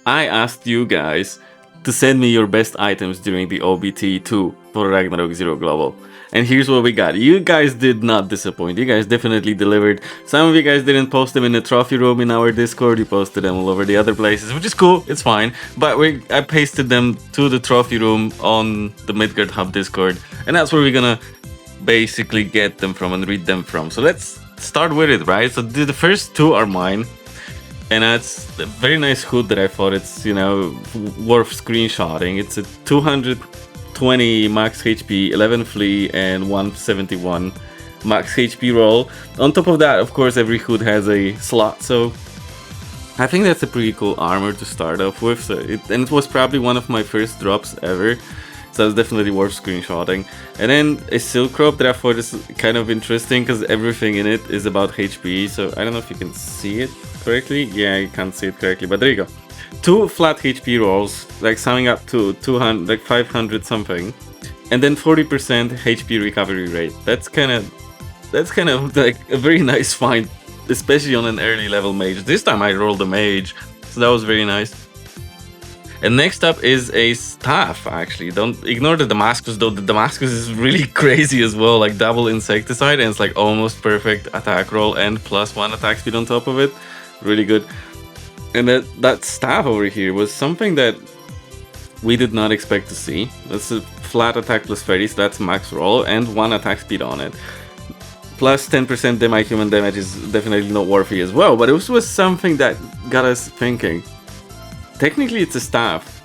I asked you guys to send me your best items during the OBT2 for Ragnarok Zero Global. And here's what we got. You guys did not disappoint. You guys definitely delivered. Some of you guys didn't post them in the trophy room in our Discord. You posted them all over the other places, which is cool. It's fine. But I pasted them to the trophy room on the Midgard Hub Discord. And that's where we're gonna basically get them from and read them from. So let's start with it, right? So the first two are mine. And that's a very nice hood that I thought it's, worth screenshotting. It's a 220 max HP, 11 flea, and 171 max HP roll. On top of that, of course, every hood has a slot, so I think that's a pretty cool armor to start off with. So it was probably one of my first drops ever. So it's definitely worth screenshotting. And then a silk rope that I thought is kind of interesting because everything in it is about HP. So I don't know if you can see it correctly. Yeah, you can't see it correctly, but there you go. 2 flat HP rolls, like summing up to 200, like 500 something, and then 40% HP recovery rate. That's kind of like a very nice find, especially on an early level mage. This time I rolled a mage, so that was very nice. And next up is a staff, actually. Don't ignore the Damascus, though. The Damascus is really crazy as well, like double insecticide, and it's like almost perfect attack roll and +1 attack speed on top of it. Really good. And that staff over here was something that we did not expect to see. That's a flat attack +30, so that's max roll, and 1 attack speed on it. Plus 10% human damage is definitely noteworthy as well, but it was something that got us thinking. Technically it's a staff,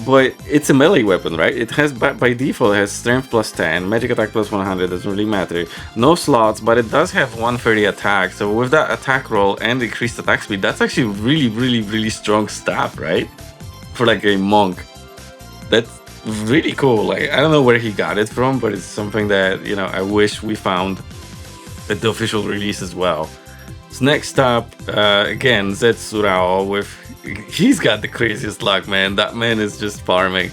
but it's a melee weapon, right? It has, by default, it has strength +10, magic attack +100, doesn't really matter. No slots, but it does have 130 attack, so with that attack roll and increased attack speed, that's actually really strong staff, right? For like a monk. That's really cool. Like, I don't know where he got it from, but it's something that, I wish we found at the official release as well. So next up, again, Zetsurao with... He's got the craziest luck, man. That man is just farming.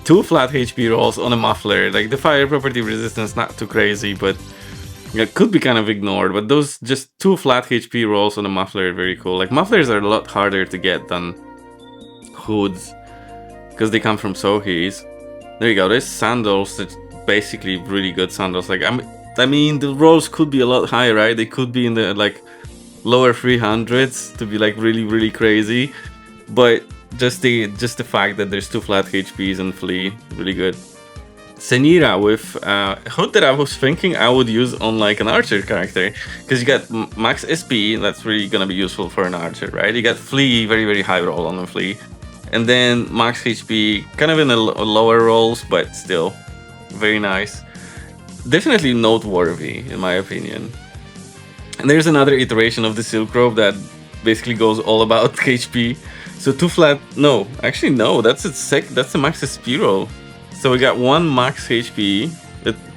2 flat HP rolls on a muffler. Like, the fire property resistance, not too crazy, but it could be kind of ignored. But those just 2 flat HP rolls on a muffler are very cool. Like, mufflers are a lot harder to get than hoods because they come from Sohis. There you go. There's sandals, that's basically really good sandals. Like, I mean, the rolls could be a lot higher, right? They could be in the, like, lower 300s to be like really crazy, but just the fact that there's 2 flat HPs and flea, really good. Senira with a hood that I was thinking I would use on like an archer character, because you got max SP, that's really gonna be useful for an archer, right? You got flea, very high roll on the flea, and then max HP kind of in the lower rolls, but still very nice. Definitely noteworthy in my opinion. And there's another iteration of the silk robe that basically goes all about HP. So 2 flat, no, actually no, that's a max SP roll. So we got 1 max HP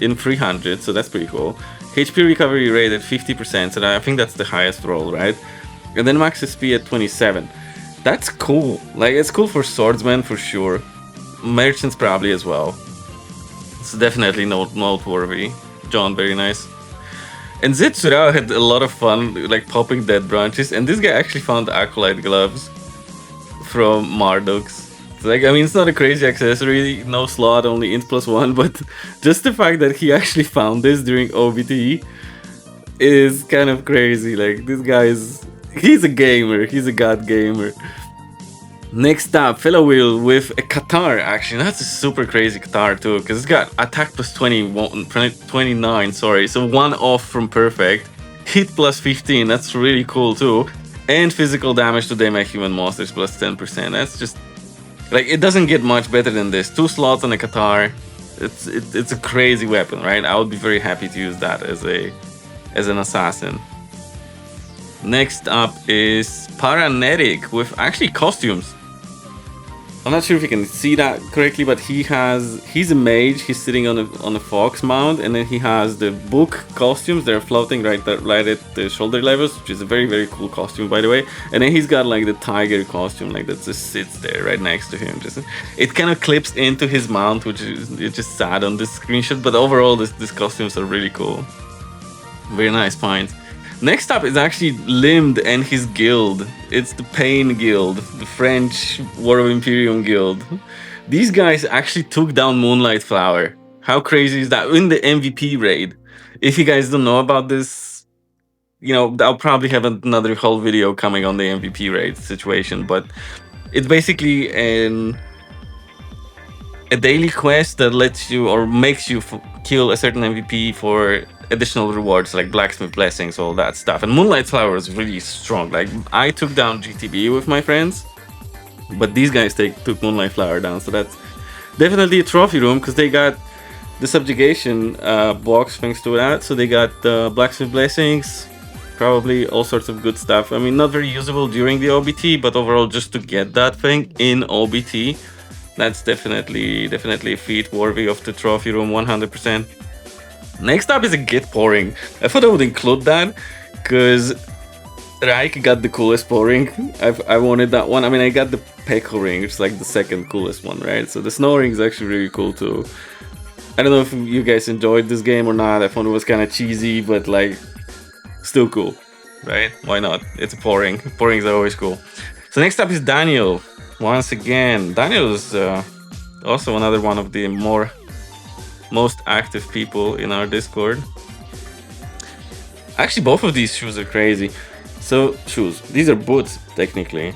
in 300, so that's pretty cool. HP recovery rate at 50%, so I think that's the highest roll, right? And then max SP at 27. That's cool. Like, it's cool for swordsmen for sure. Merchants probably as well. It's definitely noteworthy. John, very nice. And Zetsurao had a lot of fun, like popping dead branches, and this guy actually found Acolyte gloves from Marduk's. Like, I mean, it's not a crazy accessory, no slot, only int +1, but just the fact that he actually found this during OBT is kind of crazy. Like, this guy he's a gamer, he's a god gamer. Next up, Fellow Wheel with a Qatar, actually. That's a super crazy Qatar too, because it's got attack +29, sorry, so 1 off from perfect. Hit +15, that's really cool too. And physical damage to damage human monsters +10%. That's just, like, it doesn't get much better than this. 2 slots on a Qatar. It's a crazy weapon, right? I would be very happy to use that as an assassin. Next up is Paranetic with actually costumes. I'm not sure if you can see that correctly, but he's a mage. He's sitting on a fox mount, and then he has the book costumes. They're floating right at the shoulder levels, which is a very cool costume, by the way. And then he's got like the tiger costume, like that just sits there right next to him. It kind of clips into his mount, which is just sad on this screenshot. But overall, these costumes are really cool. Very nice find. Next up is actually Limbed and his guild. It's the Pain Guild, the French War of Imperium Guild. These guys actually took down Moonlight Flower. How crazy is that? In the MVP raid. If you guys don't know about this, you know, I'll probably have another whole video coming on the MVP raid situation, but it's basically a daily quest that lets you or makes you kill a certain MVP for additional rewards like blacksmith blessings, all that stuff. And Moonlight Flower is really strong. Like, I took down GTB with my friends, but these guys took Moonlight Flower down, so that's definitely a trophy room because they got the subjugation box thanks to that. So they got the blacksmith blessings, probably all sorts of good stuff. I mean, not very usable during the OBT, but overall just to get that thing in OBT, that's definitely a feat worthy of the trophy room, 100%. Next up is a Git pouring. I thought I would include that because Reich got the coolest pouring. I wanted that one. I mean, I got the Peko ring, which is like the second coolest one, right? So the snow ring is actually really cool too. I don't know if you guys enjoyed this game or not. I thought it was kind of cheesy, but like still cool, right? Why not? It's a pouring. Pourings are always cool. So next up is Daniel. Once again, Daniel is also another one of the most active people in our Discord. Actually, both of these shoes are crazy. So, shoes. These are boots, technically.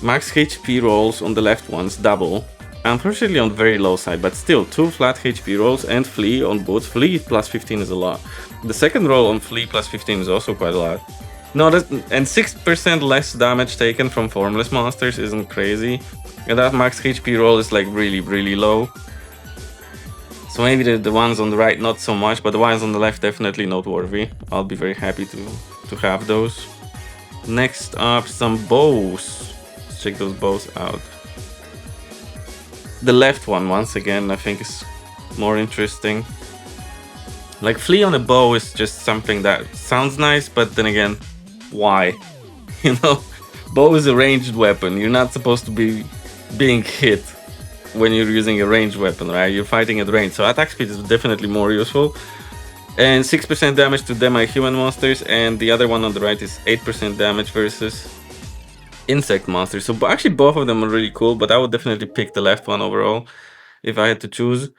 Max HP rolls on the left ones, double. Unfortunately on the very low side, but still 2 flat HP rolls and Flea on boots. Flea plus 15 is a lot. The second roll on Flea plus 15 is also quite a lot. No, and 6% less damage taken from formless monsters isn't crazy. And that max HP roll is like really low. So maybe the ones on the right not so much, but the ones on the left definitely noteworthy. I'll be very happy to have those. Next up, some bows. Let's check those bows out. The left one, once again, I think is more interesting. Like, Flea on a bow is just something that sounds nice, but then again, why? You know, bow is a ranged weapon. You're not supposed to be being hit when you're using a ranged weapon, right? You're fighting at range, so attack speed is definitely more useful. And 6% damage to demi-human monsters, and the other one on the right is 8% damage versus insect monsters. So actually both of them are really cool, but I would definitely pick the left one overall if I had to choose.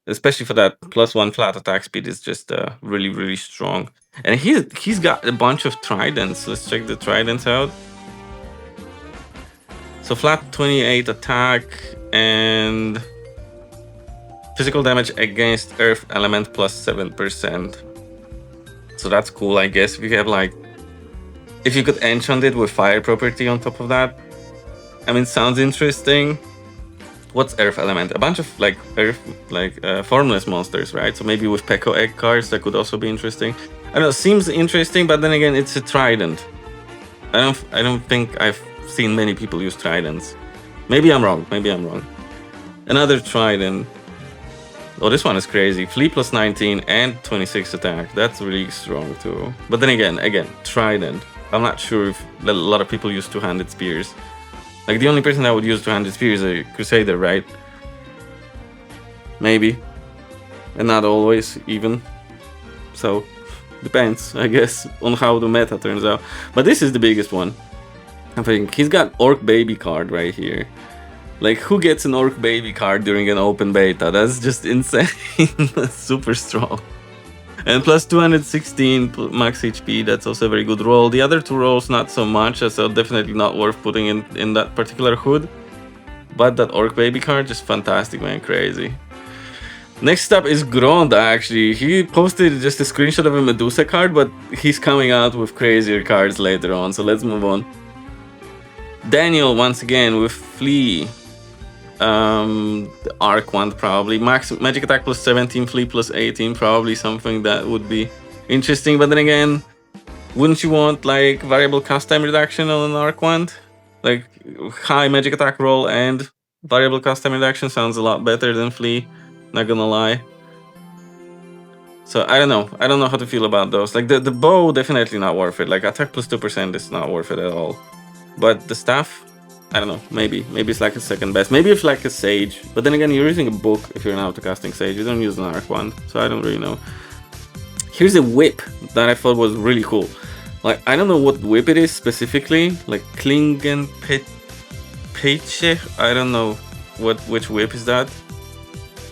Especially for that +1 flat attack speed is just really strong. And he's got a bunch of tridents. Let's check the tridents out. So flat 28 attack and physical damage against earth element +7%. So that's cool, I guess. If you have like, if you could enchant it with fire property on top of that, I mean, sounds interesting. What's earth element? A bunch of like earth, like formless monsters, right? So maybe with PEKKAKKR cards that could also be interesting. I don't know, seems interesting, but then again, it's a trident. I don't think I've seen many people use tridents. Maybe I'm wrong. Another trident. Oh, this one is crazy. Flea +19 and 26 attack. That's really strong too. But then again, trident. I'm not sure if a lot of people use two-handed spears. Like, the only person that would use two-handed spear is a Crusader, right? Maybe. And not always, even. So, depends, I guess, on how the meta turns out. But this is the biggest one. I think he's got Orc Baby card right here. Like, who gets an Orc Baby card during an open beta? That's just insane. That's super strong. And plus 216 max HP, that's also a very good roll. The other two rolls, not so much, so definitely not worth putting in that particular hood. But that Orc Baby card, just fantastic, man, crazy. Next up is Gronda, actually. He posted just a screenshot of a Medusa card, but he's coming out with crazier cards later on, so let's move on. Daniel, once again, with Flea. The Arc one probably. Max magic attack +17, Flea +18, probably something that would be interesting. But then again, wouldn't you want like variable cast time reduction on an Arc wand? Like, high magic attack roll and variable cast time reduction sounds a lot better than Flea, not gonna lie. So I don't know how to feel about those. Like, the bow, definitely not worth it. Like, attack +2% is not worth it at all. But the staff, I don't know, maybe it's like a second best. Maybe it's like a Sage, but then again, you're using a book if you're now to casting Sage. You don't use an Arc wand, so I don't really know. Here's a whip that I thought was really cool. Like, I don't know what whip it is specifically, like Klingen Peche, I don't know which whip is that.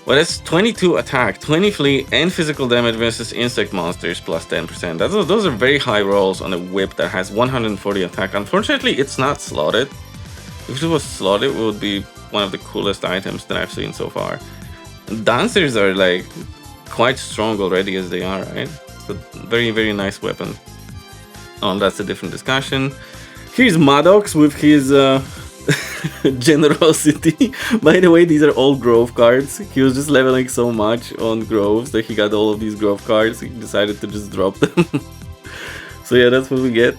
But it's 22 attack, 20 flee, and physical damage versus insect monsters plus 10%. Those are very high rolls on a whip that has 140 attack. Unfortunately, it's not slotted. If it was slotted, it would be one of the coolest items that I've seen so far. Dancers are like quite strong already as they are, right? It's a very, very nice weapon. Oh, that's a different discussion. Here's Maddox with his generosity. By the way, these are all Grove cards. He was just leveling so much on Groves that he got all of these Grove cards. He decided to just drop them. So yeah, that's what we get.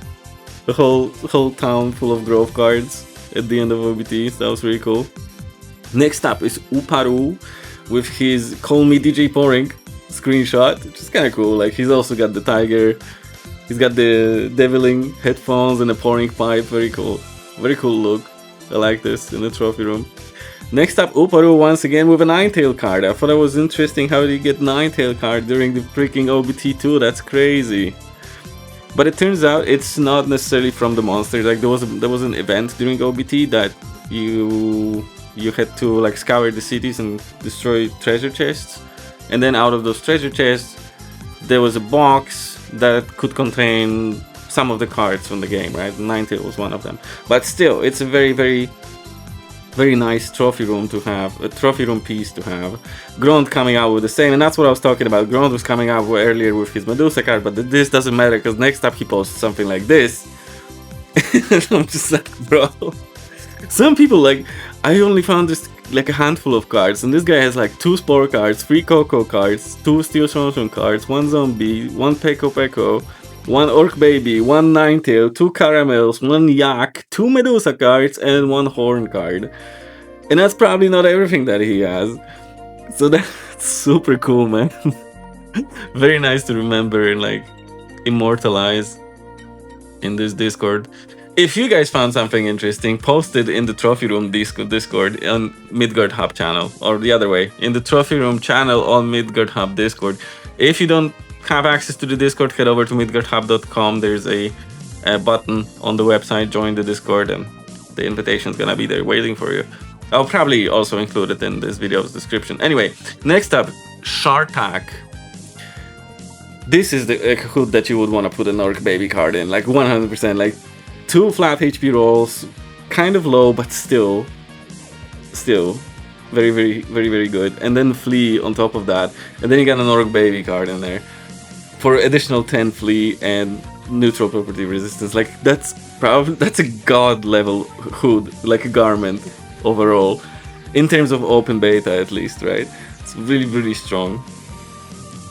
The whole town full of Grove cards at the end of OBT. So that was really cool. Next up is Uparu with his Call Me DJ Pouring screenshot, which is kind of cool. Like, he's also got the tiger. He's got the deviling headphones and a pouring pipe. Very cool. Very cool look. I like this in the trophy room. Next up, Uparu once again with a Ninetale card. I thought it was interesting how did he get Ninetale card during the freaking OBT2. That's crazy. But it turns out it's not necessarily from the monster. Like, there was an event during OBT that you had to like scour the cities and destroy treasure chests. And then out of those treasure chests, there was a box that could contain some of the cards from the game, right? Ninetale was one of them. But still, it's a very, very, very nice trophy room to have, a trophy room piece to have. Grond coming out with the same, and that's what I was talking about. Grond was coming out earlier with his Medusa card, but this doesn't matter because next up he posts something like this. I'm just like, bro. Some people, like, I only found this like a handful of cards, and this guy has like 2 Spore cards, 3 Coco cards, 2 Steel Shonshu cards, 1 Zombie, 1 Peko Peko, 1 Orc Baby, 1 Ninetale, 2 Caramels, 1 Yak, 2 Medusa cards, and 1 Horn card. And that's probably not everything that he has. So that's super cool, man. Very nice to remember and like immortalize in this Discord. If you guys found something interesting, post it in the Trophy Room Discord on Midgard Hub channel, or the other way, in the Trophy Room channel on Midgard Hub Discord. If you don't have access to the Discord, head over to midgardhub.com. There's a button on the website, join the Discord, and the invitation's gonna be there waiting for you. I'll probably also include it in this video's description. Anyway, next up, Shartak. This is the hood that you would want to put an Orc Baby card in, like 100%, like 2 flat HP rolls, kind of low, but still very, very, very, very good. And then Flea on top of that, and then you got an Orc Baby card in there for additional 10 Flea and neutral property resistance. Like, that's a god level hood, like a garment overall, in terms of open beta at least, right? It's really, really strong.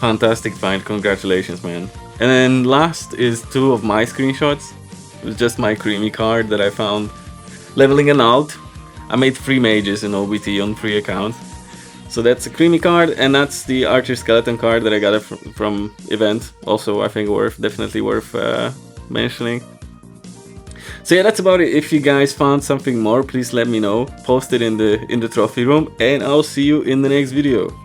Fantastic find, congratulations, man. And then last is 2 of my screenshots. It was just my creamy card that I found leveling an alt. I made 3 mages in OBT on 3 accounts. So that's a creamy card, and that's the Archer Skeleton card that I got from event. Also, I think definitely worth mentioning. So yeah, that's about it. If you guys found something more, please let me know. Post it in the trophy room, and I'll see you in the next video.